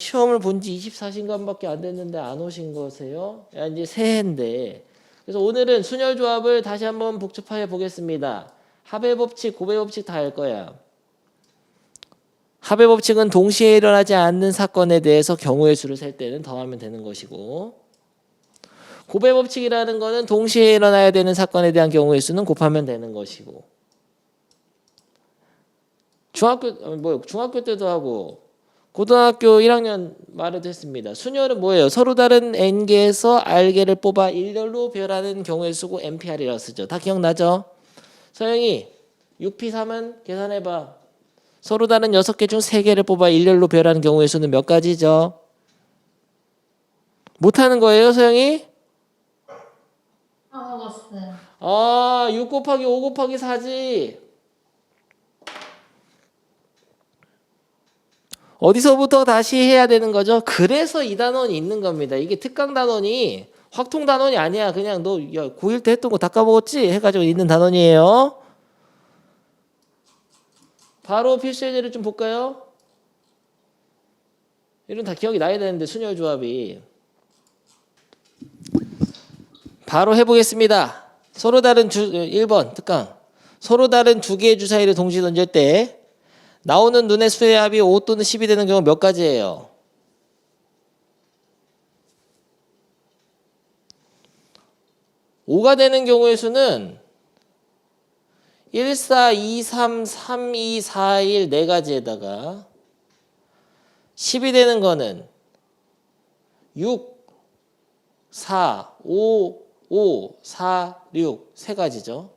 시험을 본 지 24시간밖에 안 됐는데 안 오신 거세요? 야, 이제 새해인데. 그래서 오늘은 순혈조합을 다시 한번 복습해 보겠습니다. 합의 법칙, 고배 법칙 다 알 거야. 합의 법칙은 동시에 일어나지 않는 사건에 대해서 경우의 수를 셀 때는 더하면 되는 것이고, 고배 법칙이라는 거는 동시에 일어나야 되는 사건에 대한 경우의 수는 곱하면 되는 것이고, 중학교 때도 하고 고등학교 1학년 말에도 했습니다. 순열은 뭐예요? 서로 다른 n개에서 r개를 뽑아 일렬로 배열하는 경우의 수고 npr이라고 쓰죠. 다 기억나죠? 서영이 6p3은 계산해봐. 서로 다른 6개 중 3개를 뽑아 일렬로 배열하는 경우의 수는 몇 가지죠? 못하는 거예요, 서영이? 먹었어요. 6 곱하기 5 곱하기 4지. 어디서부터 다시 해야 되는 거죠? 그래서 이 단원이 있는 겁니다. 이게 특강 단원이 확통 단원이 아니야. 그냥 너 고1 때 했던 거 다 까먹었지? 해가지고 있는 단원이에요. 바로 필수 예제를 좀 볼까요? 이런 다 기억이 나야 되는데 순열 조합이. 바로 해보겠습니다. 서로 다른 1번 특강. 서로 다른 두 개의 주사위를 동시에 던질 때 나오는 눈의 수의 합이 5 또는 10이 되는 경우 몇 가지예요? 5가 되는 경우의 수는 1, 4, 2, 3, 3, 2, 4, 1 네 가지에다가 10이 되는 거는 6, 4, 5, 5, 4, 6 세 가지죠.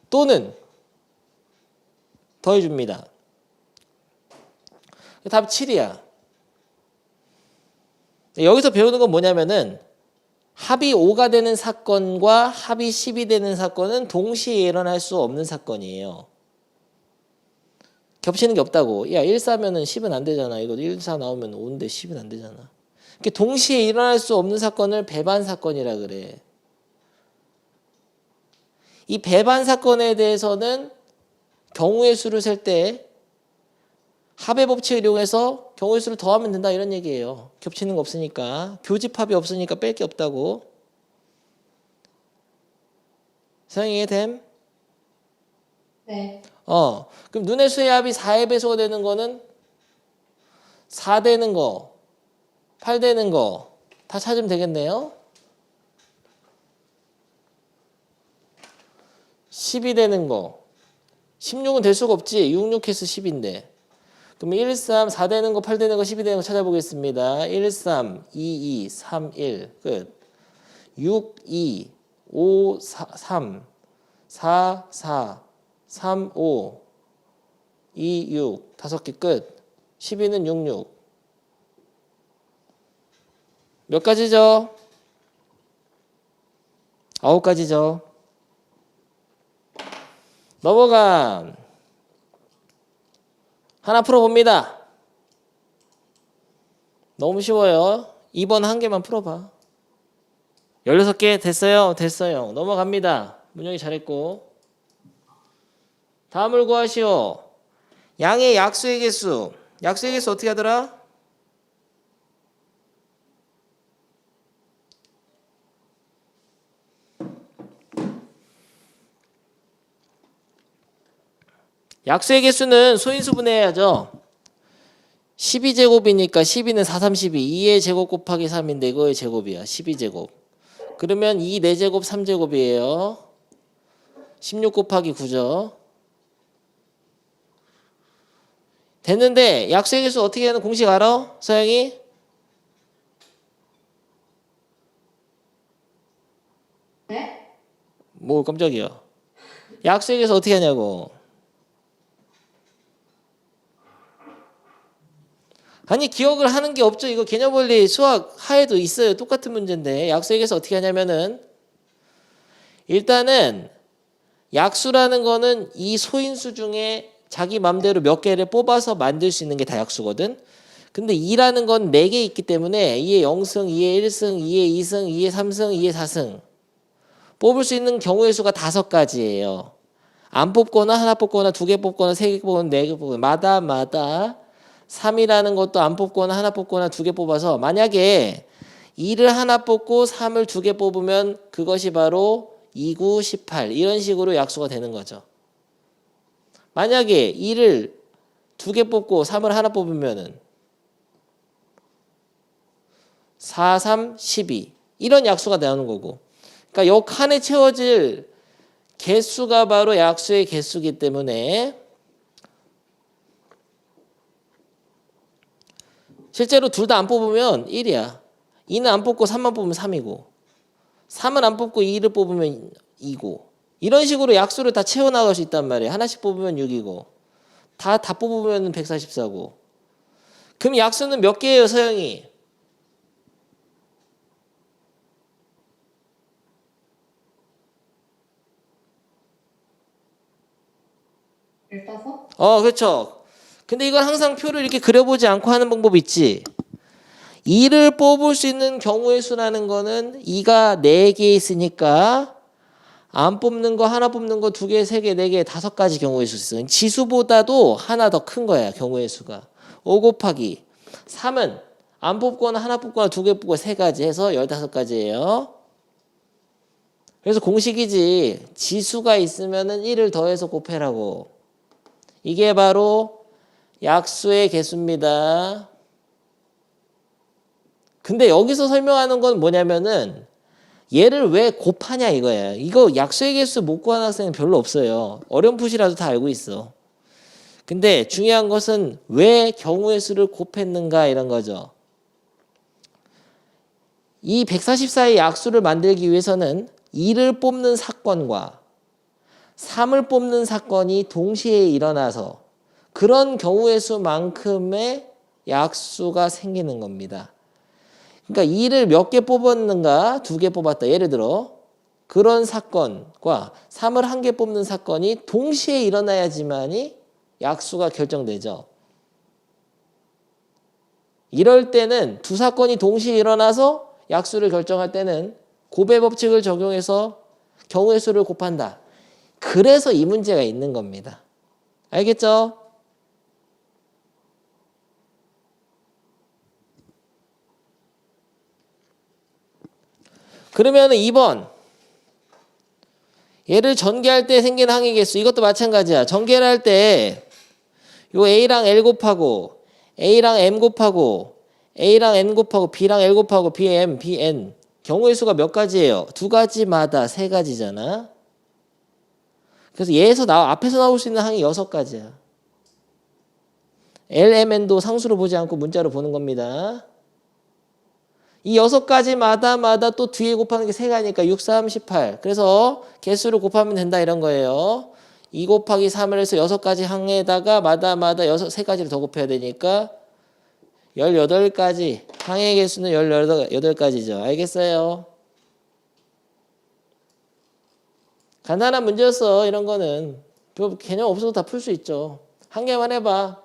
또는 더해줍니다. 답 7이야. 여기서 배우는 건 뭐냐면은 합이 5가 되는 사건과 합이 10이 되는 사건은 동시에 일어날 수 없는 사건이에요. 겹치는 게 없다고. 야, 1, 4면은 10은 안 되잖아. 이거 1, 4 나오면 5인데 10은 안 되잖아. 동시에 일어날 수 없는 사건을 배반 사건이라 그래. 이 배반 사건에 대해서는 경우의 수를 셀 때 합의 법칙을 이용해서 경우의 수를 더하면 된다 이런 얘기예요. 겹치는 거 없으니까. 교집합이 없으니까 뺄 게 없다고. 서영이 이해됨? 네. 그럼 눈의 수의 합이 4의 배수가 되는 거는 4 되는 거, 8 되는 거 다 찾으면 되겠네요. 10이 되는 거. 16은 될 수가 없지. 6, 6해서 10인데. 그럼 1, 3, 4 되는 거, 8 되는 거, 12 되는 거 찾아보겠습니다. 1, 3, 2, 2, 3, 1. 끝. 6, 2, 5, 3, 4, 4, 3, 5, 2, 6. 5개 끝. 12는 6, 6. 몇 가지죠? 9가지죠. 넘어가. 하나 풀어봅니다. 너무 쉬워요. 2번 한 개만 풀어봐. 16개 됐어요? 됐어요. 넘어갑니다. 문영이 잘했고. 다음을 구하시오. 양의 약수의 개수. 약수의 개수 어떻게 하더라? 약수의 개수는 소인수 분해해야죠. 12제곱이니까 12는 4, 3, 12. 2의 제곱 곱하기 3인데 이거의 제곱이야. 12제곱. 그러면 2, 4제곱, 3제곱이에요. 16 곱하기 9죠. 됐는데 약수의 개수 어떻게 하는 공식 알아? 서영이? 네? 뭐 깜짝이야. 약수의 개수 어떻게 하냐고. 아니 기억을 하는 게 없죠. 이거 개념 원리 수학 하에도 있어요. 똑같은 문제인데 약수의 개수 어떻게 하냐면은 일단은 약수라는 거는 이 소인수 중에 자기 맘대로 몇 개를 뽑아서 만들 수 있는 게 다 약수거든. 근데 2라는 건 4개 있기 때문에 2의 0승, 2의 1승, 2의 2승, 2의 3승, 2의 4승 뽑을 수 있는 경우의 수가 5가지예요. 안 뽑거나 하나 뽑거나 2개 뽑거나 3개 뽑거나 4개 뽑거나 마다 3이라는 것도 안 뽑거나 하나 뽑거나 두 개 뽑아서 만약에 2를 하나 뽑고 3을 두 개 뽑으면 그것이 바로 2, 9, 18 이런 식으로 약수가 되는 거죠. 만약에 2를 두 개 뽑고 3을 하나 뽑으면은 4, 3, 12 이런 약수가 나오는 거고. 그러니까 요 칸에 채워질 개수가 바로 약수의 개수이기 때문에 실제로 둘 다 안 뽑으면 1이야. 2는 안 뽑고 3만 뽑으면 3이고 3은 안 뽑고 2를 뽑으면 2고 이런 식으로 약수를 다 채워나갈 수 있단 말이에요. 하나씩 뽑으면 6이고 다 뽑으면 144고 그럼 약수는 몇 개예요, 서영이? 15? 그렇죠. 근데 이건 항상 표를 이렇게 그려보지 않고 하는 방법이 있지. 2를 뽑을 수 있는 경우의 수라는 거는 2가 4개 있으니까 안 뽑는 거, 하나 뽑는 거, 2개, 3개, 4개, 5가지 경우의 수 있어요. 지수보다도 하나 더 큰 거야, 경우의 수가. 5 곱하기 3은 안 뽑거나 하나 뽑거나 2개 뽑고 3가지 해서 15가지예요. 그래서 공식이지. 지수가 있으면은 1을 더해서 곱해라고. 이게 바로 약수의 개수입니다. 근데 여기서 설명하는 건 뭐냐면은 얘를 왜 곱하냐 이거야. 이거 약수의 개수 못 구하는 학생은 별로 없어요. 어렴풋이라도 다 알고 있어. 근데 중요한 것은 왜 경우의 수를 곱했는가 이런 거죠. 이 144의 약수를 만들기 위해서는 2를 뽑는 사건과 3을 뽑는 사건이 동시에 일어나서 그런 경우의 수만큼의 약수가 생기는 겁니다. 그러니까 2를 몇 개 뽑았는가 2개 뽑았다. 예를 들어 그런 사건과 3을 1개 뽑는 사건이 동시에 일어나야지만이 약수가 결정되죠. 이럴 때는 두 사건이 동시에 일어나서 약수를 결정할 때는 곱의 법칙을 적용해서 경우의 수를 곱한다. 그래서 이 문제가 있는 겁니다. 알겠죠? 그러면 2번 얘를 전개할 때 생기는 항의 개수 이것도 마찬가지야. 전개를 할 때 요 A랑 L 곱하고 A랑 M 곱하고 A랑 N 곱하고 B랑 L 곱하고 BM, BN 경우의 수가 몇 가지예요? 2가지마다 3가지잖아. 그래서 얘에서 앞에서 나올 수 있는 항이 6가지야. L, M, N도 상수로 보지 않고 문자로 보는 겁니다. 이 6가지마다 또 뒤에 곱하는 게 3가니까 6, 3, 18. 그래서 개수를 곱하면 된다 이런 거예요. 2 곱하기 3을 해서 6가지 항에다가 마다 3가지를 더 곱해야 되니까 18가지. 항의 개수는 18가지죠. 알겠어요? 간단한 문제였어. 이런 거는. 개념 없어도 다 풀 수 있죠. 한 개만 해봐.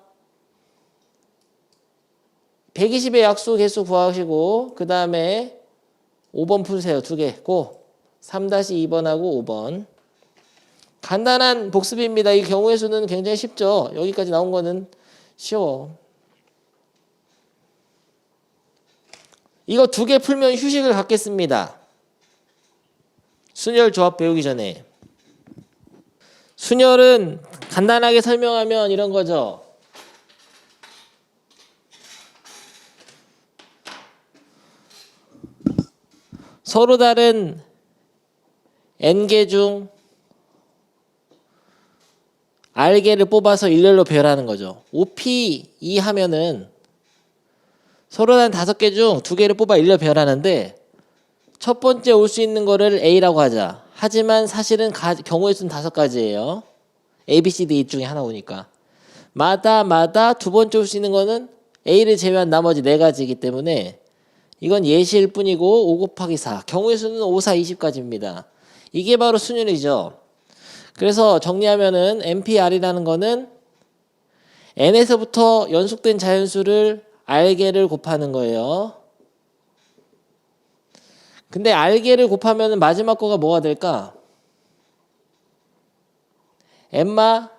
120의 약수 개수 구하시고 그 다음에 5번 푸세요. 2개. 고. 3-2번하고 5번. 간단한 복습입니다. 이 경우의 수는 굉장히 쉽죠. 여기까지 나온 거는 쉬워. 이거 2개 풀면 휴식을 갖겠습니다. 순열 조합 배우기 전에. 순열은 간단하게 설명하면 이런 거죠. 서로 다른 n개 중 r개를 뽑아서 일렬로 배열하는 거죠. OP2 하면은 서로 다른 5개 중 2개를 뽑아 일렬로 배열하는데 첫 번째 올 수 있는 거를 A라고 하자. 하지만 사실은 경우의 수는 5가지예요. A, B, C, D 중에 하나 오니까. 마다 두 번째 올 수 있는 거는 A를 제외한 나머지 4가지이기 때문에 이건 예시일 뿐이고 5 곱하기 4. 경우의 수는 5, 4, 20가지입니다. 이게 바로 순열이죠. 그래서 정리하면은 NPR이라는 거는 n에서부터 연속된 자연수를 r개를 곱하는 거예요. 근데 r개를 곱하면 마지막 거가 뭐가 될까? n마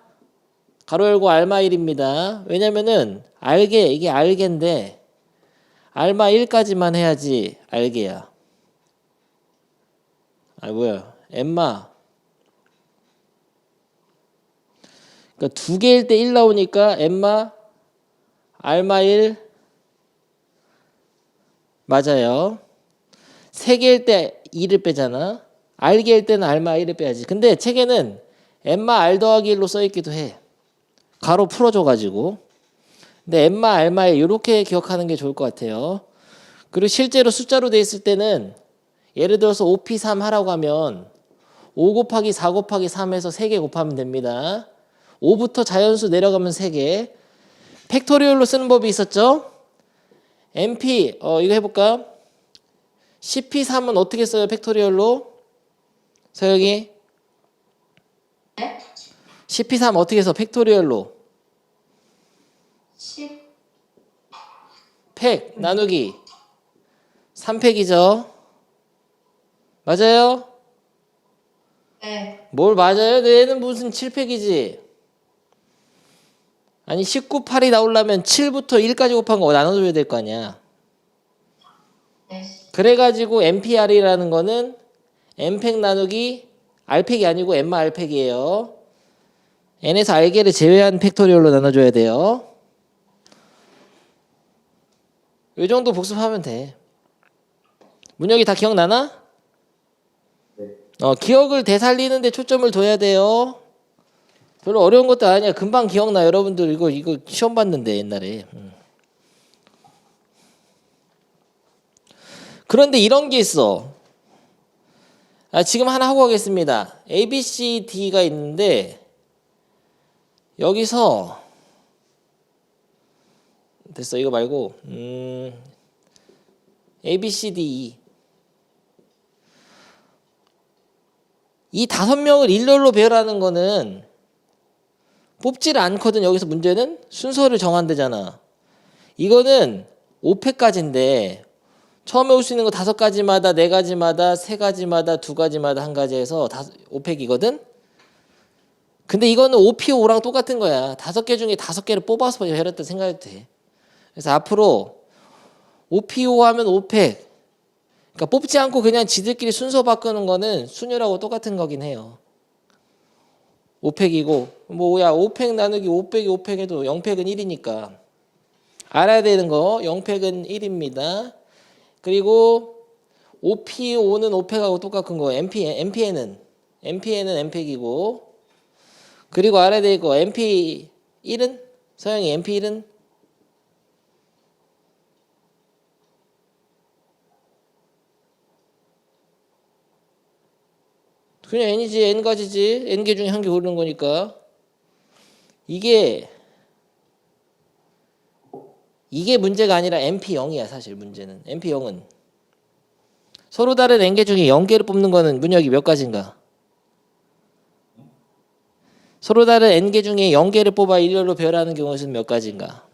가로 열고 알마 1입니다. 왜냐면은 알게 이게 알게인데 알마 1까지만 해야지 알게야. 아 뭐야 엠마. 그러니까 두 개일 때 1 나오니까 엠마 알마 1 맞아요. 세 개일 때 2를 빼잖아. 알게일 때는 알마 1을 빼야지. 근데 책에는 엠마 알 더하기 1로 써있기도 해. 가로 풀어줘가지고. 근데 엠마 알마 1 이렇게 기억하는 게 좋을 것 같아요. 그리고 실제로 숫자로 돼 있을 때는 예를 들어서 5p3 하라고 하면 5 곱하기 4 곱하기 3에서 3개 곱하면 됩니다. 5부터 자연수 내려가면 3개. 팩토리얼로 쓰는 법이 있었죠? MP 이거 해볼까? 10p3은 어떻게 써요? 팩토리얼로? 서영이? 네? 10p3 어떻게 써? 팩토리얼로? 10. 팩 나누기 3팩이죠? 맞아요? 네. 뭘 맞아요? 얘는 무슨 7팩이지? 아니 19, 8이 나오려면 7부터 1까지 곱한 거 나눠줘야 될 거 아니야. 네. 그래가지고 MPR이라는 거는 M팩 나누기 R팩이 아니고 M마 R팩이에요. N에서 R개를 제외한 팩토리얼로 나눠줘야 돼요. 이 정도 복습하면 돼. 문혁이 다 기억나나? 기억을 되살리는 데 초점을 둬야 돼요. 별로 어려운 것도 아니야. 금방 기억나. 여러분들 이거 시험 봤는데 옛날에. 그런데 이런 게 있어. 지금 하나 하고 가겠습니다. A, B, C, D가 있는데 여기서 됐어. 이거 말고 A, B, C, D, E 이 5명을 일렬로 배열하는 거는 뽑지를 않거든. 여기서 문제는 순서를 정한대잖아. 이거는 5팩까지인데 처음에 올 수 있는 거 5가지마다 4가지마다 3가지마다 2가지마다 1가지 해서 5팩이거든. 근데 이거는 5P5랑 똑같은 거야. 5개 중에 5개를 뽑아서 배열했다 생각해도 돼. 그래서 앞으로 5P5 하면 5팩. 그러니까 뽑지 않고 그냥 지들끼리 순서 바꾸는 거는 순열하고 똑같은 거긴 해요. 5팩이고 뭐야 5팩 나누기 5 빼기 5팩 해도 0팩은 1이니까 알아야 되는 거 0팩은 1입니다. 그리고 5P5는 5팩하고 똑같은 거 MPN은 MP이고 그리고 알아야 될 거 MP1은 서영이 MP1은 그냥 n이지 n가지지 n개 중에 한 개 고르는 거니까 이게 문제가 아니라 MP0이야 사실 문제는. MP0은 서로 다른 n개 중에 0개를 뽑는 거는 문혁이 몇 가지인가? 서로 다른 n개 중에 0개를 뽑아 일렬로 배열하는 경우는 몇 가지인가?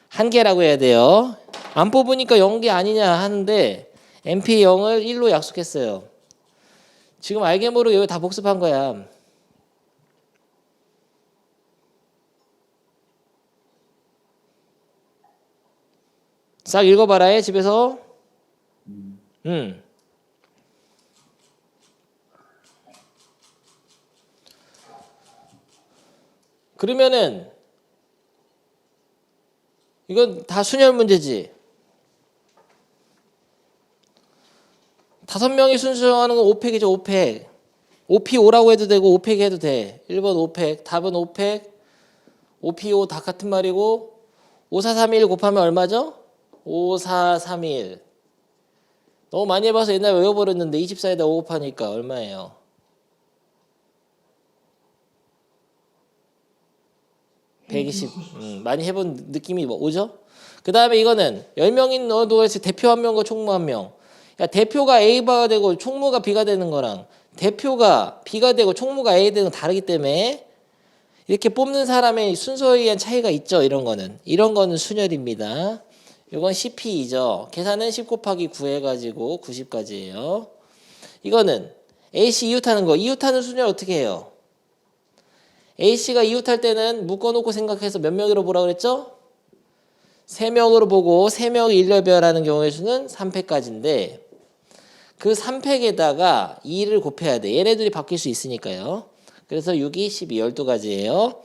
한 개라고 해야 돼요. 안 뽑으니까 0개 아니냐 하는데 MP0을 1로 약속했어요. 지금 알게 모르게 여기 다 복습한 거야. 싹 읽어봐라 해 집에서. 그러면은 이건 다 순열 문제지. 5명이 순서 정하는 건 5팩이죠. 5팩. 5P5라고 해도 되고 5팩 해도 돼. 1번 5팩, 답은 5팩, 5P5 다 같은 말이고 5, 4, 3, 1 곱하면 얼마죠? 5, 4, 3, 1. 너무 많이 해봐서 옛날에 외워버렸는데 24에다 5 곱하니까 얼마예요? 120. 많이 해본 느낌이 오죠? 그 다음에 이거는 10명인 너도 대표 1명과 총무 1명. 야, 대표가 A가 되고 총무가 B가 되는 거랑 대표가 B가 되고 총무가 A 되는 건 다르기 때문에 이렇게 뽑는 사람의 순서에 의한 차이가 있죠. 이런 거는 순열입니다. 이건 CP이죠. 계산은 10 곱하기 9 해가지고 90까지예요. 이거는 AC 이웃하는 거. 이웃하는 순열 어떻게 해요? A씨가 이웃할 때는 묶어놓고 생각해서 몇 명으로 보라고 그랬죠? 3명으로 보고 3명이 일렬배열하는 경우의 수는 3팩까지인데 그 3팩에다가 2를 곱해야 돼. 얘네들이 바뀔 수 있으니까요. 그래서 6이 12, 12가지예요.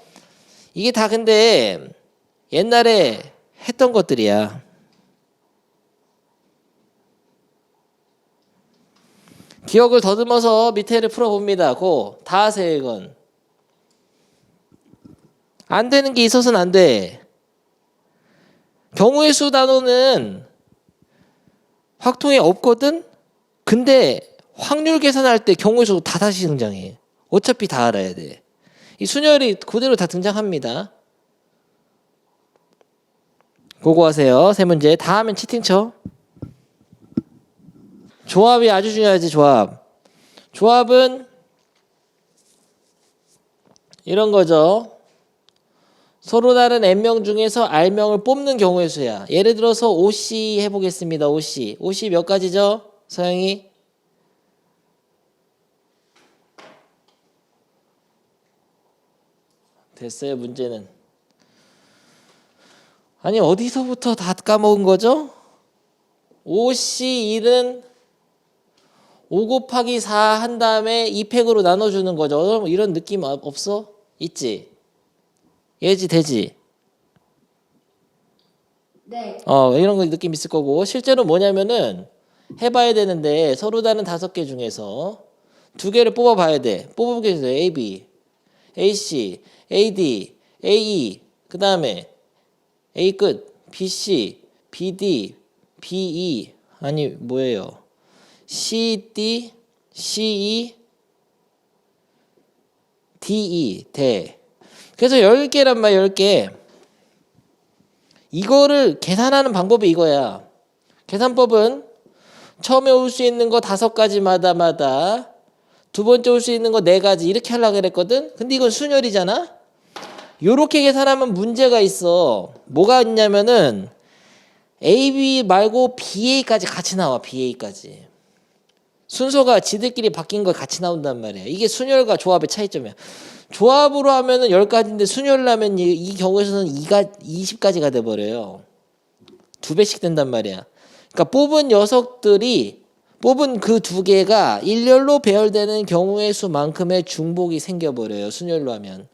이게 다 근데 옛날에 했던 것들이야. 기억을 더듬어서 밑에를 풀어봅니다. 고 다 하세요 이건. 안 되는 게 있어서는 안 돼. 경우의 수 단어는 확통에 없거든? 근데 확률 계산할 때 경우의 수 다 다시 등장해. 어차피 다 알아야 돼. 이 순열이 그대로 다 등장합니다. 그거 하세요. 세 문제. 다 하면 치팅 쳐. 조합이 아주 중요하지, 조합. 조합은 이런 거죠. 서로 다른 n명 중에서 r명을 뽑는 경우의 수야. 예를 들어서 OC 해보겠습니다. OC. OC 몇 가지죠? 서영이? 됐어요, 문제는. 아니, 어디서부터 다 까먹은 거죠? OC1은 5 곱하기 4 한 다음에 2팩으로 나눠주는 거죠. 이런 느낌 없어? 있지? 예지, 되지? 네. 이런 거 느낌 있을 거고. 실제로 뭐냐면은 해봐야 되는데 서로 다른 5개 중에서 2개를 뽑아봐야 돼. 뽑아보겠어요. AB, AC, AD, AE, 그 다음에 A 끝, BC, BD, BE, 아니 뭐예요? CD, CE, DE, 대. 그래서 10개란 말이야, 10개. 이거를 계산하는 방법이 이거야. 계산법은 처음에 올 수 있는 거 5가지마다 두 번째 올 수 있는 거 4가지 이렇게 하려고 그랬거든. 근데 이건 순열이잖아. 요렇게 계산하면 문제가 있어. 뭐가 있냐면은 AB 말고 BA까지 같이 나와. BA까지. 순서가 지들끼리 바뀐 거 같이 나온단 말이야. 이게 순열과 조합의 차이점이야. 조합으로 하면은 10가지인데 순열로 하면 이 경우에서는 20가지가 돼버려요. 2배씩 된단 말이야. 그러니까 뽑은 녀석들이 뽑은 그 2개가 일렬로 배열되는 경우의 수만큼의 중복이 생겨버려요. 순열로 하면.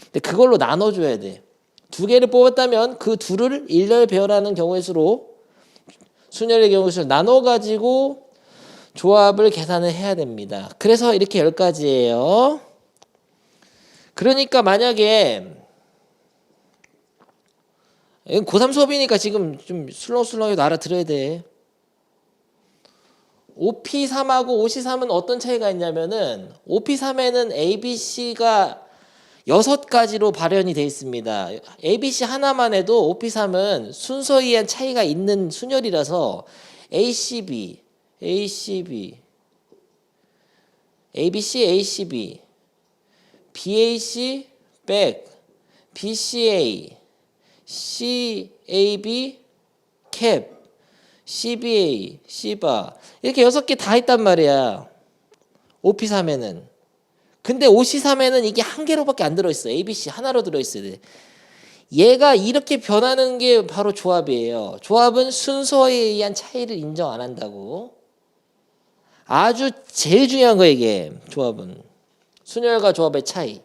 근데 그걸로 나눠줘야 돼. 2개를 뽑았다면 그 2를 일렬 배열하는 경우의 수로 순열의 경우의 수를 나눠가지고 조합을 계산을 해야 됩니다. 그래서 이렇게 10가지예요. 그러니까 만약에 이건 고3 수업이니까 지금 좀 술렁술렁해도 알아들어야 돼. OP3하고 OC3은 어떤 차이가 있냐면은 OP3에는 ABC가 6가지로 발현이 되어 있습니다. ABC 하나만 해도 OP3은 순서에 의한 차이가 있는 순열이라서 ACB, ABC, ACB, BAC, 백, BCA, CAB, 캡, CBA, C바 이렇게 6개 다 있단 말이야. OP3에는. 근데 OC3에는 이게 1개로밖에 안 들어있어. ABC 하나로 들어있어야 돼. 얘가 이렇게 변하는 게 바로 조합이에요. 조합은 순서에 의한 차이를 인정 안 한다고. 아주 제일 중요한 거예요, 이게. 조합은. 순열과 조합의 차이.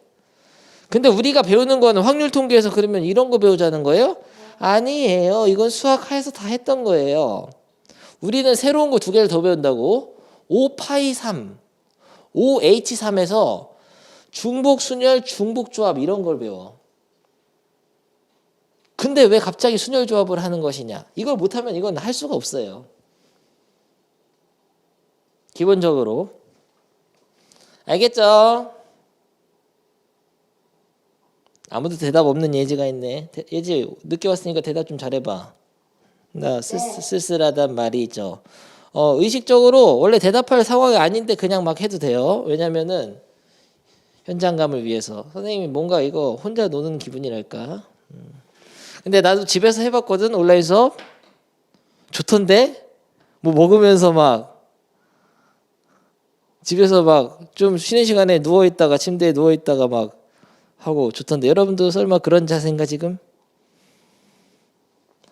근데 우리가 배우는 거는 확률 통계에서 그러면 이런 거 배우자는 거예요? 아니에요. 이건 수학하에서 다 했던 거예요. 우리는 새로운 거 2개를 더 배운다고. O파이3, OH3에서 중복 순열, 중복 조합 이런 걸 배워. 근데 왜 갑자기 순열 조합을 하는 것이냐? 이걸 못하면 이건 할 수가 없어요. 기본적으로. 알겠죠? 아무도 대답 없는 예지가 있네. 예지 늦게 왔으니까 대답 좀 잘해봐. 나 쓸쓸하단 말이죠. 의식적으로 원래 대답할 상황이 아닌데 그냥 막 해도 돼요. 왜냐면은 현장감을 위해서. 선생님이 뭔가 이거 혼자 노는 기분이랄까. 근데 나도 집에서 해봤거든. 온라인 수업. 좋던데? 뭐 먹으면서 막 집에서 막 좀 쉬는 시간에 누워있다가 침대에 누워있다가 막 하고 좋던데 여러분도 설마 그런 자세인가 지금?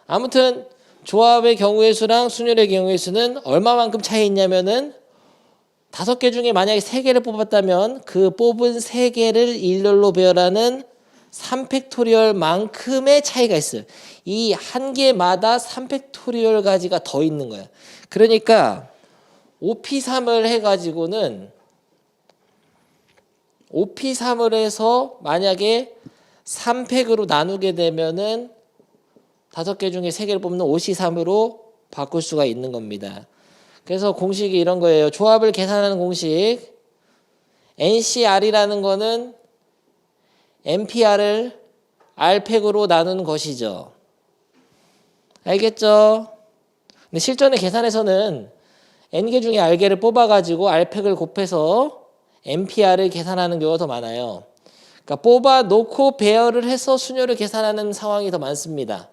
아무튼 조합의 경우의 수랑 순열의 경우의 수는 얼마만큼 차이 있냐면은 5개 중에 만약에 3개를 뽑았다면 그 뽑은 3개를 일렬로 배열하는 3팩토리얼만큼의 차이가 있어요. 이 한 개마다 3팩토리얼 가지가 더 있는 거야. 그러니까 5P3을 해가지고는 5P3을 해서 만약에 3팩으로 나누게 되면은 5개 중에 3개를 뽑는 5C3으로 바꿀 수가 있는 겁니다. 그래서 공식이 이런 거예요. 조합을 계산하는 공식. NCR이라는 거는 NPR을 R팩으로 나누는 것이죠. 알겠죠? 근데 실전의 계산에서는 N개 중에 R개를 뽑아가지고 R팩을 곱해서 NPR을 계산하는 경우가 더 많아요. 그러니까 뽑아놓고 배열을 해서 순열을 계산하는 상황이 더 많습니다.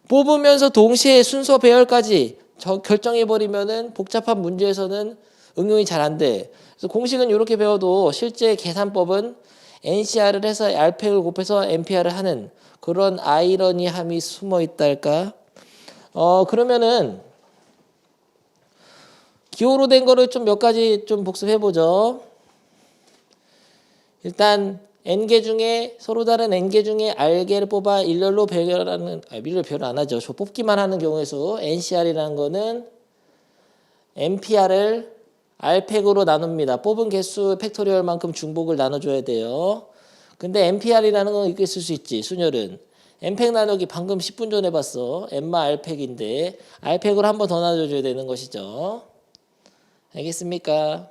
뽑으면서 동시에 순서 배열까지 결정해버리면은 복잡한 문제에서는 응용이 잘 안 돼. 그래서 공식은 이렇게 배워도 실제 계산법은 NCR을 해서 R팩을 곱해서 NPR을 하는 그런 아이러니함이 숨어 있달까? 그러면은 기호로 된 거를 좀 몇 가지 좀 복습해보죠. 일단 N개 중에 서로 다른 N개 중에 R개를 뽑아 일렬로 배열하는 일렬로 배열 안 하죠. 저 뽑기만 하는 경우의 수 NCR이라는 거는 NPR을 R팩으로 나눕니다. 뽑은 개수 팩토리얼만큼 중복을 나눠줘야 돼요. 근데 NPR이라는 건 이렇게 쓸 수 있지. 순열은 N팩 나누기 방금 10분 전에 봤어. N마 R팩인데 R팩으로 한 번 더 나눠줘야 되는 것이죠. 알겠습니까?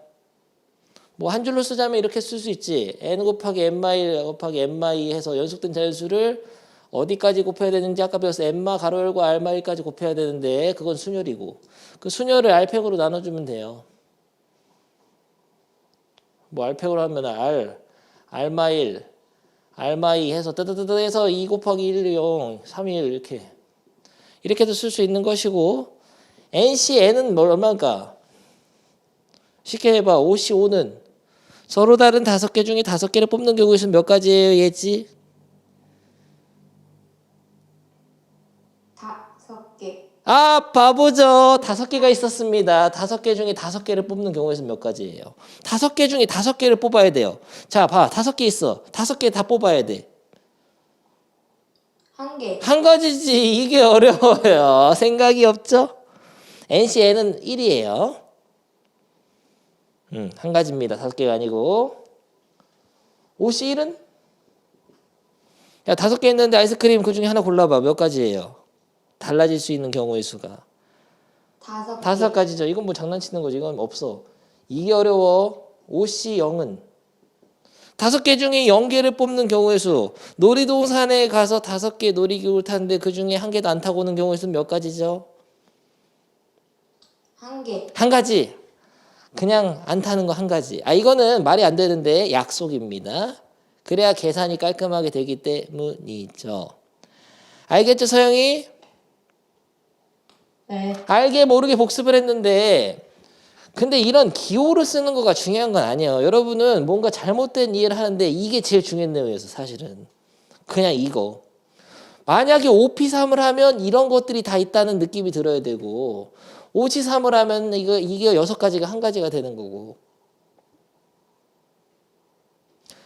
뭐 한 줄로 쓰자면 이렇게 쓸 수 있지. n 곱하기 n마 1 곱하기 n마 2 해서 연속된 자연수를 어디까지 곱해야 되는지 아까 배웠어. n마 가로 열고 r마 1까지 곱해야 되는데 그건 순열이고 그 순열을 r팩으로 나눠주면 돼요. 뭐 r팩으로 하면 r마 1, r마 2 해서 뜨뜨뜨뜨 해서 2 곱하기 1, 0, 3, 1 이렇게도 쓸 수 있는 것이고 NCN은 얼마일까? 쉽게 해봐. 5C5는 서로 다른 5개 중에 5개를 뽑는 경우에 있으면 몇 가지예요, 얘지? 5개. 아, 바보죠. 5개가 있었습니다. 5개 중에 5개를 뽑는 경우에 있으면 몇 가지예요? 5개 중에 5개를 뽑아야 돼요. 자, 봐. 5개 있어. 5개 다 뽑아야 돼. 1개. 한 가지지. 이게 어려워요. 생각이 없죠? NCN은 1이에요. 한 가지입니다. 5개가 아니고. OC1은? 야, 5개 있는데 아이스크림 그 중에 하나 골라봐. 몇 가지예요? 달라질 수 있는 경우의 수가. 5개. 5가지죠. 이건 뭐 장난치는 거지. 이건 없어. 이게 어려워. OC0은? 5개 중에 0개를 뽑는 경우의 수. 놀이동산에 가서 5개 놀이기구를 타는데 그 중에 1개도 안 타고 오는 경우의 수는 몇 가지죠? 1개. 한 가지. 그냥 안 타는 거 한 가지. 이거는 말이 안 되는데 약속입니다. 그래야 계산이 깔끔하게 되기 때문이죠. 알겠죠, 서영이? 네. 알게 모르게 복습을 했는데 근데 이런 기호를 쓰는 거가 중요한 건 아니에요. 여러분은 뭔가 잘못된 이해를 하는데 이게 제일 중요한 내용이었어, 사실은. 그냥 이거. 만약에 5P3을 하면 이런 것들이 다 있다는 느낌이 들어야 되고 5C3을 하면 이게 6가지가 한 가지가 되는 거고.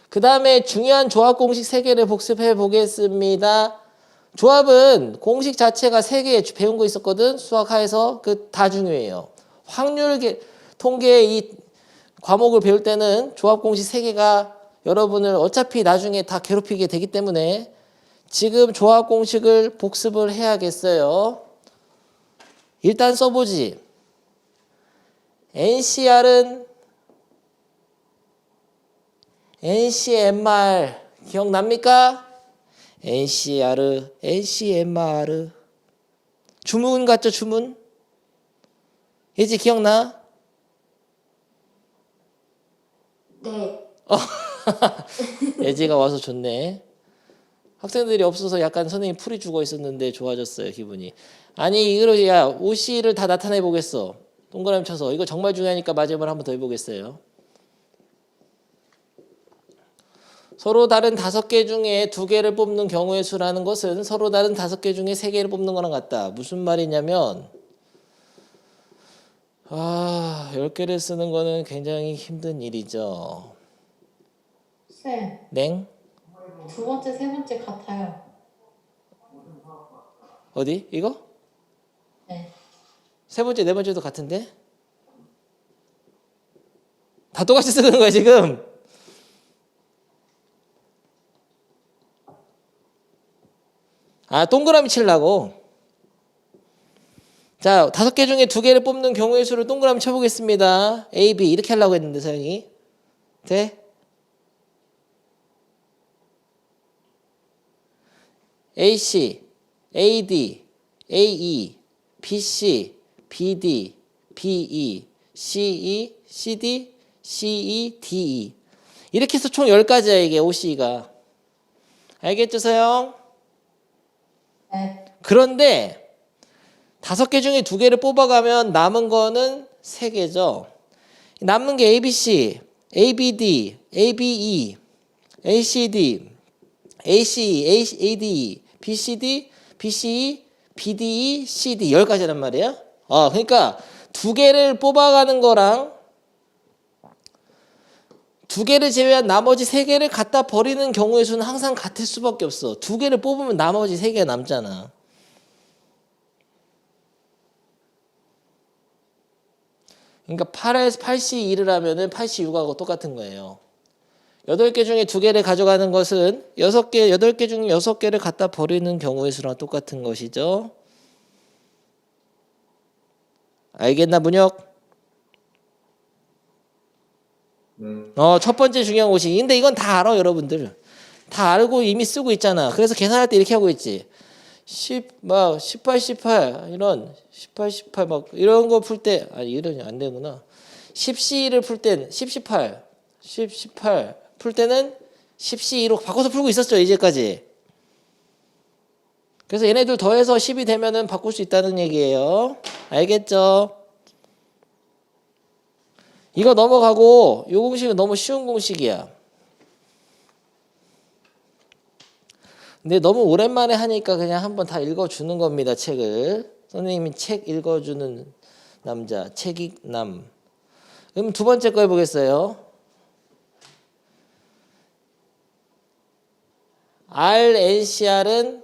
그 다음에 중요한 조합 공식 3개를 복습해 보겠습니다. 조합은 공식 자체가 3개 배운 거 있었거든. 수학하에서 그 다 중요해요. 확률 통계 이 과목을 배울 때는 조합 공식 3개가 여러분을 어차피 나중에 다 괴롭히게 되기 때문에 지금 조합 공식을 복습을 해야겠어요. 일단 써보지. NCR은 NCMR 기억납니까? NCMR 주문 같죠, 주문? 예지 기억나? 네. 예지가 와서 좋네. 학생들이 없어서 약간 선생님 풀이 죽어 있었는데 좋아졌어요, 기분이. 아니, 이거 야, OC를 다 나타내 보겠어. 동그라미 쳐서. 이거 정말 중요하니까 마지막으로 한번 더 해보겠어요. 서로 다른 5개 중에 2개를 뽑는 경우의 수라는 것은 서로 다른 5개 중에 3개를 뽑는 거랑 같다. 무슨 말이냐면 10개를 쓰는 거는 굉장히 힘든 일이죠. 쌤, 냉? 두 번째, 세 번째 같아요. 어디? 이거? 네. 세 번째, 네 번째도 같은데? 다 똑같이 쓰는 거야 지금. 동그라미 치려고. 자, 5개 중에 2개를 뽑는 경우의 수를 동그라미 쳐보겠습니다. A, B 이렇게 하려고 했는데 서영이 돼? AC, AD, AE, BC, BD, BE, CE, CD, CE, DE 이렇게 해서 총 10가지야 이게 OC가. 알겠죠 서영? 네. 그런데 5개 중에 2개를 뽑아가면 남은 거는 3개죠. 남는 게 ABC, ABD, ABE, ACD, ACE, ADE, BCD, BCE, BDE, CD 10가지란 말이야. 그러니까 2개를 뽑아가는 거랑 2개를 제외한 나머지 3개를 갖다 버리는 경우의 수는 항상 같을 수밖에 없어. 2개를 뽑으면 나머지 3개가 남잖아. 그러니까 8에서 8C2를 하면은 8C6하고 똑같은 거예요. 8개 중에 2개를 가져가는 것은 8개 중에 6개를 갖다 버리는 경우의 수랑 똑같은 것이죠. 알겠나, 문혁? 첫 번째 중요한 것이. 근데 이건 다 알아, 여러분들. 다 알고 이미 쓰고 있잖아. 그래서 계산할 때 이렇게 하고 있지. 18, 18, 이런 18, 18 막 이런 거 풀 때, 이러니 안 되구나. 10C를 풀 때는 18 풀 때는 10C2로 바꿔서 풀고 있었죠, 이제까지. 그래서 얘네들 더해서 10이 되면은 바꿀 수 있다는 얘기예요. 알겠죠? 이거 넘어가고 이 공식은 너무 쉬운 공식이야. 근데 너무 오랜만에 하니까 그냥 한번 다 읽어주는 겁니다. 책을. 선생님이 책 읽어주는 남자, 책익남. 그럼 두 번째 거 해보겠어요. RNCR은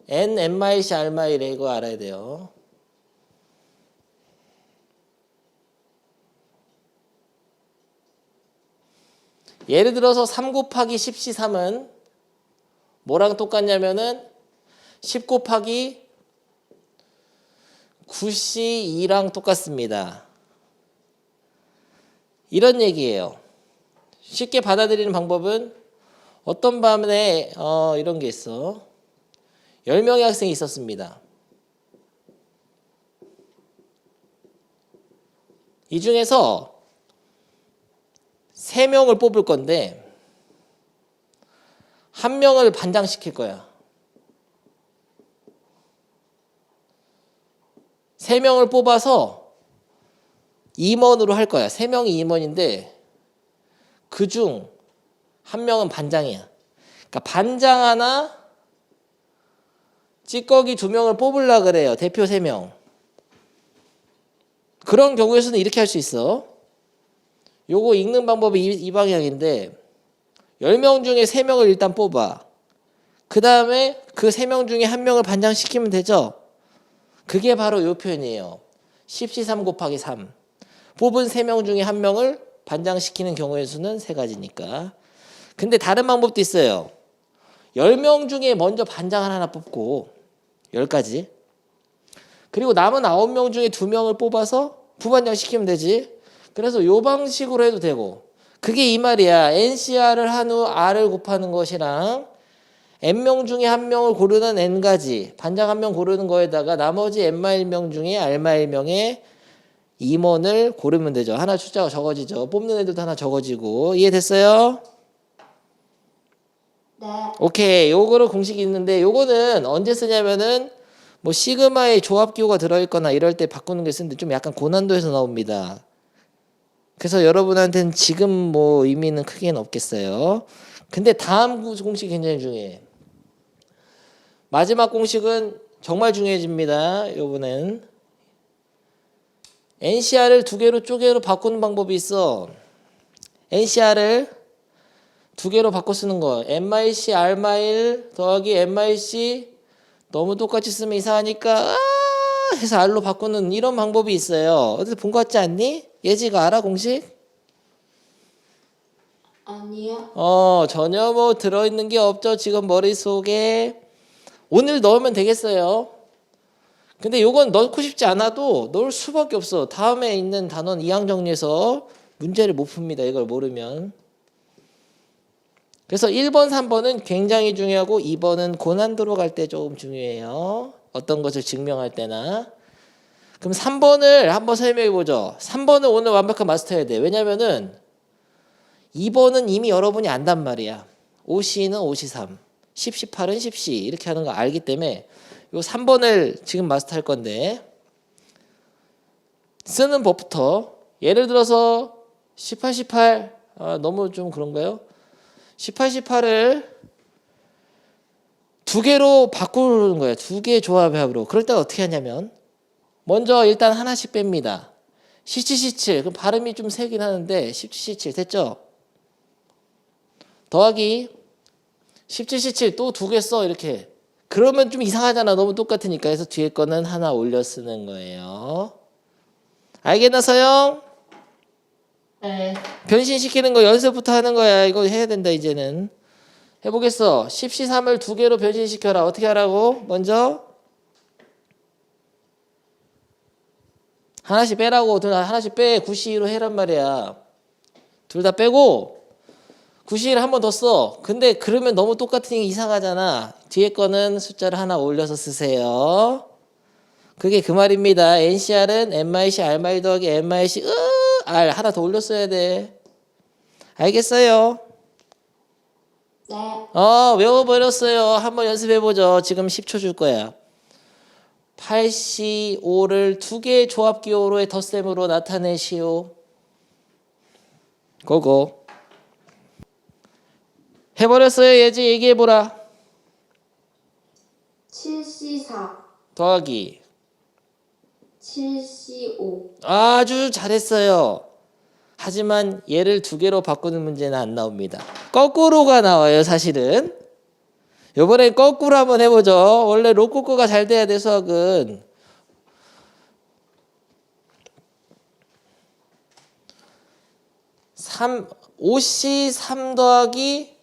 NM-C R마일에 이거 알아야 돼요. 예를 들어서 3 곱하기 10C3은 뭐랑 똑같냐면은 10 곱하기 9C2랑 똑같습니다. 이런 얘기예요. 쉽게 받아들이는 방법은 어떤 반에 이런 게 있어. 10명의 학생이 있었습니다. 이 중에서 3명을 뽑을 건데 1명을 반장시킬 거야. 3명을 뽑아서 임원으로 할 거야. 3명이 임원인데 그중 1명은 반장이야. 그러니까 반장 하나, 찌꺼기 2명을 뽑으려고 그래요. 대표 3명. 그런 경우에서는 이렇게 할 수 있어. 요거 읽는 방법이 이 방향인데 10명 중에 3명을 일단 뽑아. 그 다음에 그 3명 중에 1명을 반장시키면 되죠. 그게 바로 요 표현이에요. 10C3 곱하기 3. 뽑은 3명 중에 1명을 반장시키는 경우의 수는 3가지니까. 근데 다른 방법도 있어요. 10명 중에 먼저 반장을 하나 뽑고 10가지. 그리고 남은 9명 중에 2명을 뽑아서 부반장시키면 되지. 그래서 요 방식으로 해도 되고. 그게 이 말이야. NCR을 한 후 R을 곱하는 것이랑 N명 중에 1명을 고르는 N가지 반장 1명 고르는 거에다가 나머지 N-1명 중에 R-1명의 임원을 고르면 되죠. 하나 숫자가 적어지죠. 뽑는 애들도 하나 적어지고. 이해됐어요? 네. 오케이. 요거로 공식이 있는데 요거는 언제 쓰냐면은 뭐 시그마의 조합기호가 들어있거나 이럴 때 바꾸는 게 쓰는데 좀 약간 고난도에서 나옵니다. 그래서 여러분한테는 지금 뭐 의미는 크게는 없겠어요. 근데 다음 공식 굉장히 중요해. 마지막 공식은 정말 중요해집니다. 이번엔 NCR을 두 개로 쪼개로 바꾸는 방법이 있어. NCR을 두 개로 바꿔 쓰는 거. MIC R마일 더하기 MIC 너무 똑같이 쓰면 이상하니까 해서 R로 바꾸는 이런 방법이 있어요. 어디서 본 거 같지 않니? 예지가 알아 공식? 아니요. 전혀 뭐 들어있는 게 없죠. 지금 머릿속에. 오늘 넣으면 되겠어요. 근데 요건 넣고 싶지 않아도 넣을 수밖에 없어. 다음에 있는 단원 이항 정리해서 문제를 못 풉니다. 이걸 모르면. 그래서 1번, 3번은 굉장히 중요하고 2번은 고난도로 갈 때 조금 중요해요. 어떤 것을 증명할 때나. 그럼 3번을 한번 설명해 보죠. 3번은 오늘 완벽한 마스터해야 돼. 왜냐면은 2번은 이미 여러분이 안단 말이야. 5C는 5C3, 10, 18은 10C 이렇게 하는 거 알기 때문에 요 3번을 지금 마스터할 건데 쓰는 법부터 예를 들어서 18, 18 너무 좀 그런가요? 18, 18을 두 개로 바꾸는 거예요. 두 개 조합합으로. 그럴 때 어떻게 하냐면 먼저 일단 하나씩 뺍니다. 17, 17 그럼 발음이 좀 세긴 하는데 17, 17 됐죠? 더하기 17, 17 또 두 개 써 이렇게. 그러면 좀 이상하잖아. 너무 똑같으니까. 그래서 뒤에 거는 하나 올려 쓰는 거예요. 알겠나 서영? 네. 변신시키는 거 연습부터 하는 거야. 이거 해야 된다 이제는. 해보겠어. 10C3을 두 개로 변신시켜라. 어떻게 하라고? 먼저 하나씩 빼라고. 하나씩 빼. 9C로 해란 말이야. 둘 다 빼고 9C를 한 번 더 써. 근데 그러면 너무 똑같으니까 이상하잖아. 뒤에 거는 숫자를 하나 올려서 쓰세요. 그게 그 말입니다. NCR은 MIC R마일 더하기 MIC R 하나 더 올렸어야 돼. 알겠어요? 네. 외워버렸어요. 한번 연습해보죠. 지금 10초 줄 거야. 8C5를 두 개의 조합 기호로의 덧셈으로 나타내시오. 고고. 해버렸어요. 예지 얘기해보라. 7C4, 더하기 7C5. 아주 잘했어요. 하지만 얘를 두 개로 바꾸는 문제는 안 나옵니다. 거꾸로가 나와요. 사실은. 이번엔 거꾸로 한번 해보죠. 원래 로코코가 잘 돼야 돼 수학은. 5C3 더하기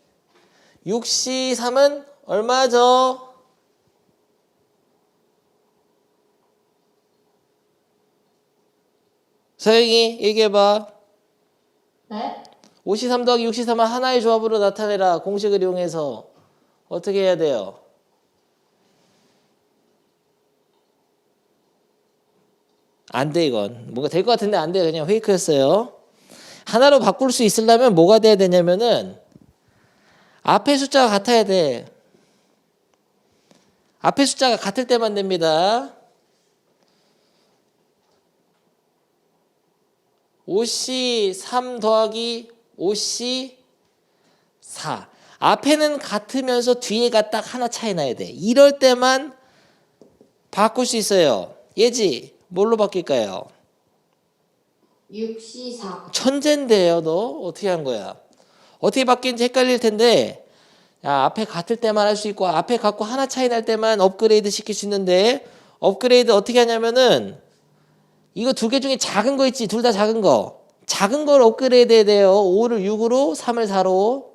6C3은 얼마죠? 서영이 얘기해봐. 네? 5C3 더하기 6C3은 하나의 조합으로 나타내라. 공식을 이용해서. 어떻게 해야 돼요? 안 돼 이건. 뭔가 될 것 같은데 안 돼. 그냥 페이크였어요. 하나로 바꿀 수 있으려면 뭐가 돼야 되냐면은 앞에 숫자가 같아야 돼. 앞에 숫자가 같을 때만 됩니다. 5C3 더하기 5C4. 앞에는 같으면서 뒤에가 딱 하나 차이 나야 돼. 이럴 때만 바꿀 수 있어요. 예지, 뭘로 바뀔까요? 6C4. 천재인데요, 너? 어떻게 한 거야? 어떻게 바뀌는지 헷갈릴 텐데, 야, 앞에 같을 때만 할 수 있고, 앞에 같고 하나 차이 날 때만 업그레이드 시킬 수 있는데, 업그레이드 어떻게 하냐면은, 이거 두 개 중에 작은 거 있지? 둘 다 작은 거. 작은 걸 업그레이드 해야 돼요. 5를 6으로, 3을 4로.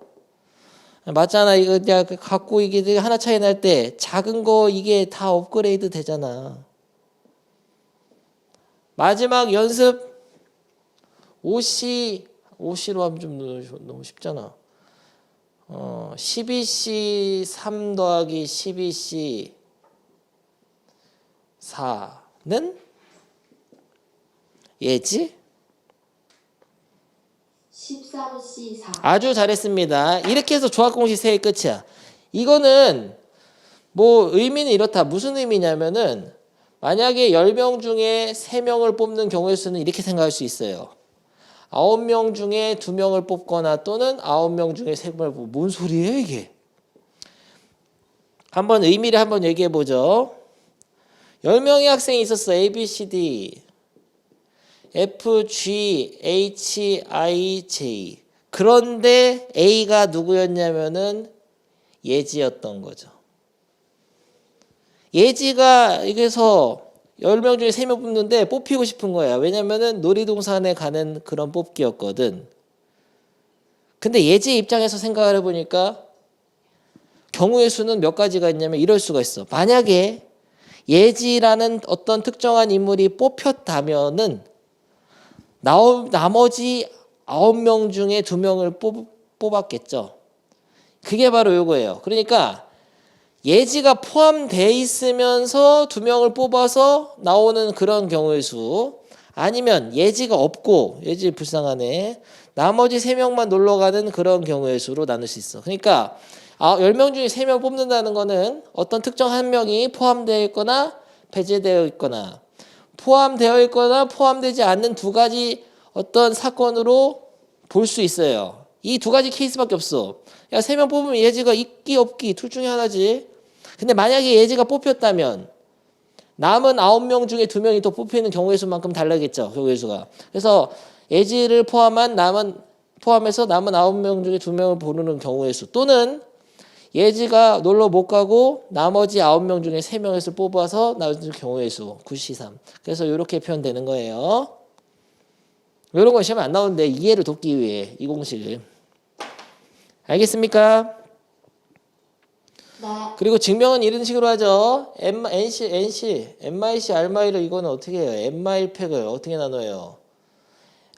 맞잖아. 이거 내가 갖고 이게 하나 차이 날 때, 작은 거 이게 다 업그레이드 되잖아. 마지막 연습. 5C로 하면 좀 너무 쉽잖아. 12C 3 더하기 12C 4는 예지? 13C4. 아주 잘했습니다. 이렇게 해서 조합 공식 3개 끝이야. 이거는 뭐 의미는 이렇다. 무슨 의미냐면은 만약에 10명 중에 3명을 뽑는 경우의 수는 이렇게 생각할 수 있어요. 9명 중에 2명을 뽑거나 또는 9명 중에 3명을 뽑고. 뭔 소리예요 이게? 한번 의미를 한번 얘기해 보죠. 10명의 학생이 있었어. A, B, C, D, F, G, H, I, J. 그런데 A가 누구였냐면은 예지였던 거죠. 예지가 여기서 10명 중에 3명 뽑는데 뽑히고 싶은 거야. 왜냐면은 놀이동산에 가는 그런 뽑기였거든. 근데 예지 입장에서 생각을 해보니까 경우의 수는 몇 가지가 있냐면 이럴 수가 있어. 만약에 예지라는 어떤 특정한 인물이 뽑혔다면은 나머지 9명 중에 2명을 뽑았겠죠. 그게 바로 요거예요. 그러니까 예지가 포함되어 있으면서 2명을 뽑아서 나오는 그런 경우의 수, 아니면 예지가 없고 예지 불쌍하네, 나머지 3명만 놀러가는 그런 경우의 수로 나눌 수 있어. 그러니까 10명 중에 3명 뽑는다는 거는 어떤 특정 한 명이 포함되어 있거나 배제되어 있거나 포함되어 있거나 포함되지 않는 두 가지 어떤 사건으로 볼 수 있어요. 이 두 가지 케이스밖에 없어. 야, 3명 뽑으면 예지가 있기 없기 둘 중에 하나지. 근데 만약에 예지가 뽑혔다면 남은 9명 중에 2명이 또 뽑히는 경우의 수만큼 다르겠죠. 경우의 수가. 그래서 예지를 포함해서 남은 9명 중에 2명을 보는 경우의 수, 또는 예지가 놀러 못 가고 나머지 9명 중에 3명에서 뽑아서 나오는 경우의 수 9C3. 그래서 이렇게 표현되는 거예요. 이런 건 시험에 안 나오는데 이해를 돕기 위해 이 공식을. 알겠습니까? 네. 그리고 증명은 이런 식으로 하죠. NC, MIC, R마일을 이거는 어떻게 해요? M마일 팩을 어떻게 나눠요?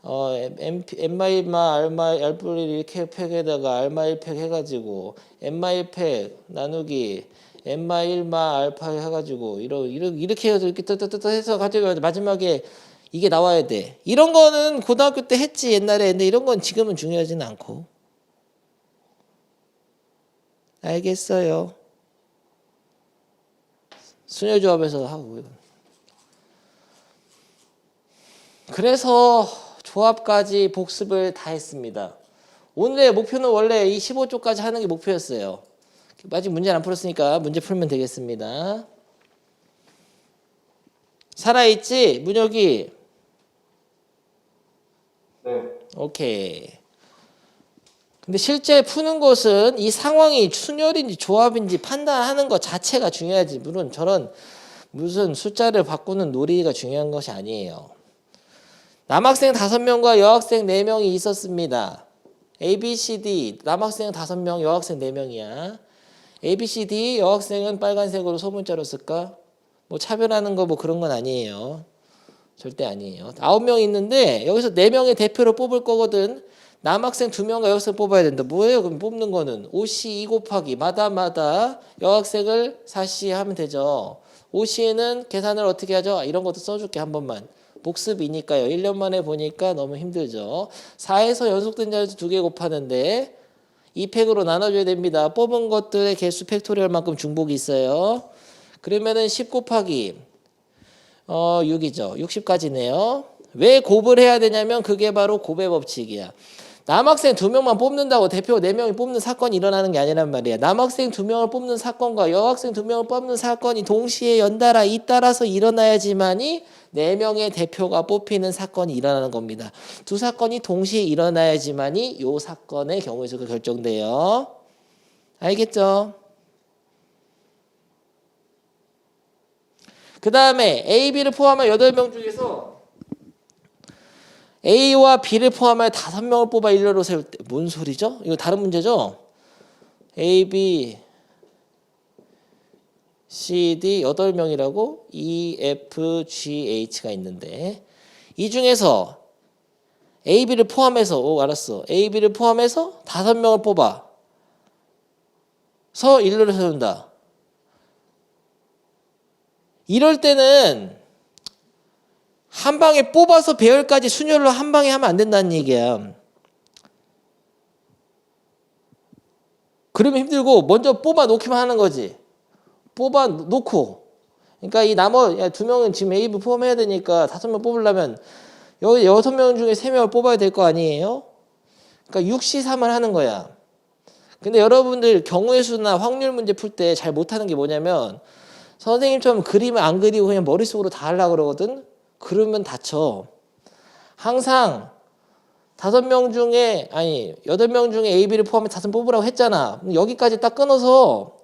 M마일마 R마일, R분의 이렇게 팩에다가 R마일 팩 해가지고 M마일 팩 나누기 M마일마 알파 해가지고 이렇게 해서 이렇게 해서 가지고 마지막에 이게 나와야 돼. 이런 거는 고등학교 때 했지 옛날에. 근데 이런 건 지금은 중요하지는 않고. 알겠어요. 순혈조합에서 하고. 그래서 조합까지 복습을 다 했습니다. 오늘의 목표는 원래 이 15쪽까지 하는 게 목표였어요. 아직 문제는 안 풀었으니까 문제 풀면 되겠습니다. 살아있지? 문혁이? 네. 오케이. 근데 실제 푸는 것은 이 상황이 순혈인지 조합인지 판단하는 것 자체가 중요하지, 물론 저런 무슨 숫자를 바꾸는 놀이가 중요한 것이 아니에요. 남학생 5명과 여학생 4명이 있었습니다. A, B, C, D. 남학생 5명, 여학생 4명이야. A, B, C, D. 여학생은 빨간색으로 소문자로 쓸까? 뭐 차별하는 거 뭐 그런 건 아니에요. 절대 아니에요. 9명 있는데 여기서 4명의 대표를 뽑을 거거든. 남학생 2명과 여학생 뽑아야 된다. 뭐예요? 그럼 뽑는 거는 5C 2 곱하기 마다 여학생을 4C 하면 되죠. 5C에는 계산을 어떻게 하죠? 이런 것도 써줄게 한 번만. 복습이니까요. 1년 만에 보니까 너무 힘들죠. 4에서 연속된 자리수 2개 곱하는데 2팩으로 나눠줘야 됩니다. 뽑은 것들의 개수 팩토리얼만큼 중복이 있어요. 그러면은 10 곱하기 6이죠. 60까지네요. 왜 곱을 해야 되냐면 그게 바로 곱의 법칙이야. 남학생 2명만 뽑는다고 대표 4명이 뽑는 사건이 일어나는 게 아니란 말이야. 남학생 2명을 뽑는 사건과 여학생 2명을 뽑는 사건이 동시에 연달아 잇따라서 일어나야지만이 4명의 대표가 뽑히는 사건이 일어나는 겁니다. 두 사건이 동시에 일어나야지만이 이 사건의 경우의 수가 결정돼요. 알겠죠? 그 다음에 A, B를 포함한 8명 중에서 A와 B를 포함한 5명을 뽑아 일렬로 세울 때 뭔 소리죠? 이거 다른 문제죠? A, B, C, D 8명이라고 E, F, G, H가 있는데 이 중에서 A, B를 포함해서 알았어. A, B를 포함해서 5명을 뽑아 서 일렬로 세운다. 이럴 때는 한 방에 뽑아서 배열까지 순열로 한 방에 하면 안 된다는 얘기야. 그러면 힘들고 먼저 뽑아 놓기만 하는 거지. 뽑아 놓고. 그러니까 이 나머지 2명은 지금 A, B 포함해야 되니까 5명 뽑으려면 여기 6명 중에 3명을 뽑아야 될 거 아니에요? 그러니까 6시3을 하는 거야. 근데 여러분들 경우의 수나 확률 문제 풀 때 잘 못하는 게 뭐냐면 선생님처럼 그림을 안 그리고 그냥 머릿속으로 다 하려고 그러거든? 그러면 다쳐. 항상 8명 중에 아니 8명 중에 A, B를 포함해 5 뽑으라고 했잖아. 여기까지 딱 끊어서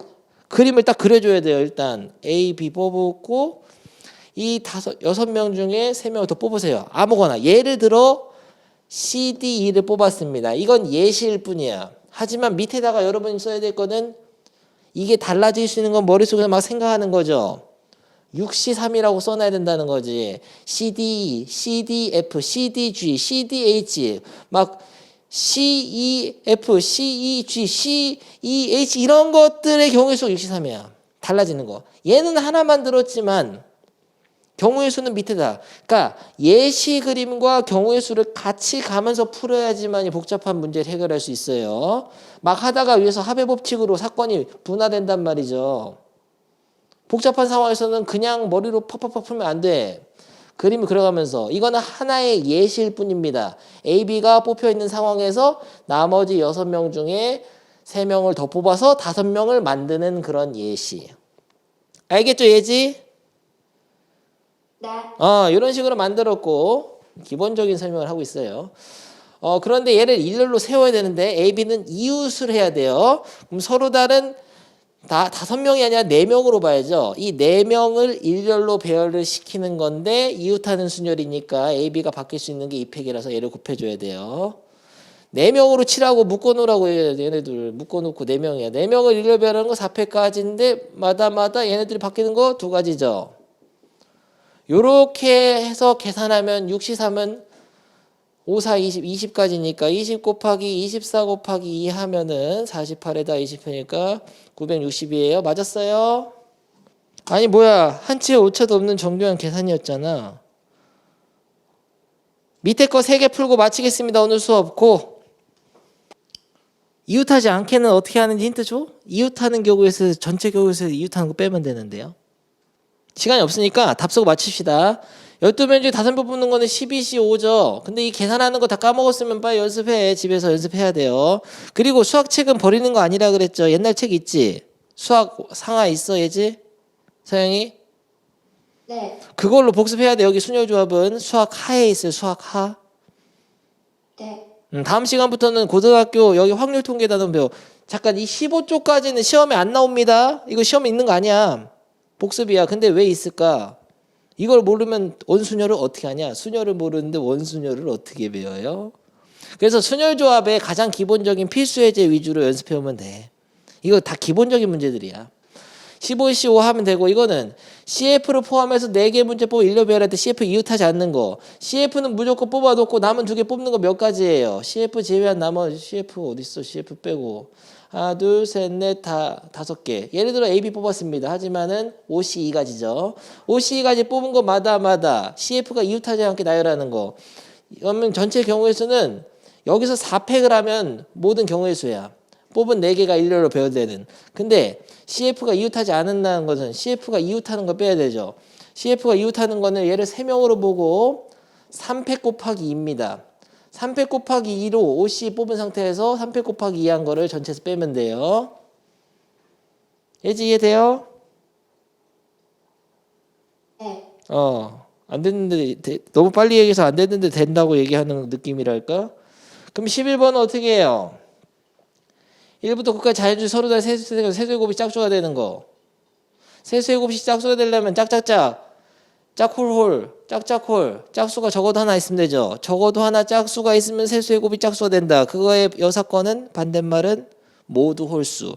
그림을 딱 그려줘야 돼요. 일단 A, B 뽑고 이 6명 중에 3명을 더 뽑으세요. 아무거나. 예를 들어 C, D, E를 뽑았습니다. 이건 예시일 뿐이야. 하지만 밑에다가 여러분이 써야 될 거는 이게 달라질 수 있는 건 머릿속에서 막 생각하는 거죠. 6C3이라고 써놔야 된다는 거지. CD, CDF, CDG, CDH 막 CEF, CEG, CEH 이런 것들의 경우의 수가 6C3이야. 달라지는 거. 얘는 하나만 들었지만 경우의 수는 밑에다. 그러니까 예시 그림과 경우의 수를 같이 가면서 풀어야지만 이 복잡한 문제를 해결할 수 있어요. 막 하다가 위에서 합의 법칙으로 사건이 분화된단 말이죠. 복잡한 상황에서는 그냥 머리로 팍팍팍 풀면 안 돼. 그림을 그려가면서. 이거는 하나의 예시일 뿐입니다. A, B가 뽑혀 있는 상황에서 나머지 6명 중에 3명을 더 뽑아서 5명을 만드는 그런 예시. 알겠죠, 예지? 네. 이런 식으로 만들었고 기본적인 설명을 하고 있어요. 그런데 얘를 일렬로 세워야 되는데 A, B는 이웃을 해야 돼요. 그럼 서로 다른 5명이 아니라 4명으로 봐야죠. 이 4명을 일렬로 배열을 시키는 건데 이웃하는 순열이니까 A, B가 바뀔 수 있는 게 이 팩이라서 얘를 곱해줘야 돼요. 4명으로 칠하고 묶어놓으라고 해야 돼. 얘네들 묶어놓고 4명이야. 4명을 일렬 배열하는 거 4팩까지인데 마다마다 얘네들이 바뀌는 거 2가지죠. 요렇게 해서 계산하면 6C3은 5, 4, 20, 20까지니까 20 곱하기 24 곱하기 2 하면은 48에다 20이니까 960이에요. 맞았어요? 아니 뭐야 한치의 오차도 없는 정교한 계산이었잖아. 밑에 거 3개 풀고 마치겠습니다. 오늘 수업 고. 이웃하지 않게는 어떻게 하는지 힌트 줘? 이웃하는 경우에서 전체 경우에서 이웃하는 거 빼면 되는데요. 시간이 없으니까 답 쓰고 마칩시다. 12명 중에 5명 뽑는 거는 12C 5죠. 근데 이 계산하는 거 다 까먹었으면 빨리 연습해. 집에서 연습해야 돼요. 그리고 수학책은 버리는 거 아니라 그랬죠. 옛날 책 있지? 수학 상하 있어, 예지? 서영이? 네. 그걸로 복습해야 돼. 여기 순열조합은 수학 하에 있어요. 수학 하. 네. 다음 시간부터는 고등학교 여기 확률 통계 단원 배워. 잠깐 이 15쪽까지는 시험에 안 나옵니다. 이거 시험에 있는 거 아니야. 복습이야. 근데 왜 있을까? 이걸 모르면 원순열을 어떻게 하냐? 순열을 모르는데 원순열을 어떻게 배워요? 그래서 순열조합의 가장 기본적인 필수 예제 위주로 연습해 오면 돼. 이거 다 기본적인 문제들이야. 15C5 하면 되고 이거는 CF를 포함해서 4개 문제 뽑아 일렬 배열할 때 CF 이웃하지 않는 거. CF는 무조건 뽑아놓고 남은 2개 뽑는 거 몇 가지예요? CF 제외한 나머지 CF 어딨어? CF 빼고 하나, 둘, 셋, 넷, 5개. 예를 들어 AB 뽑았습니다. 하지만은 OC2가지죠. OC2가지 뽑은 거마다 CF가 이웃하지 않게 나열하는 거. 그러면 전체 경우의 수는 여기서 4팩을 하면 모든 경우의 수야. 뽑은 4개가 일렬로 배열되는. 근데 CF가 이웃하지 않는다는 것은 CF가 이웃하는 거 빼야 되죠. CF가 이웃하는 거는 얘를 3명으로 보고 3팩 곱하기 2입니다. 3팩 곱하기 2로 OC 뽑은 상태에서 3팩 곱하기 2 한 거를 전체에서 빼면 돼요. 예지 이해돼요? 네. 안 됐는데 너무 빨리 얘기해서 안 됐는데 된다고 얘기하는 느낌이랄까? 그럼 11번은 어떻게 해요? 1부터 9까지 자연수 서로 다른 세수의 곱이 짝수가 되는 거. 세수의 곱이 짝수가 되려면 짝짝짝 짝홀홀 짝짝홀 짝수가 적어도 하나 있으면 되죠. 적어도 하나 짝수가 있으면 세수의 곱이 짝수가 된다. 그거의 여사건은 반대말은 모두 홀수.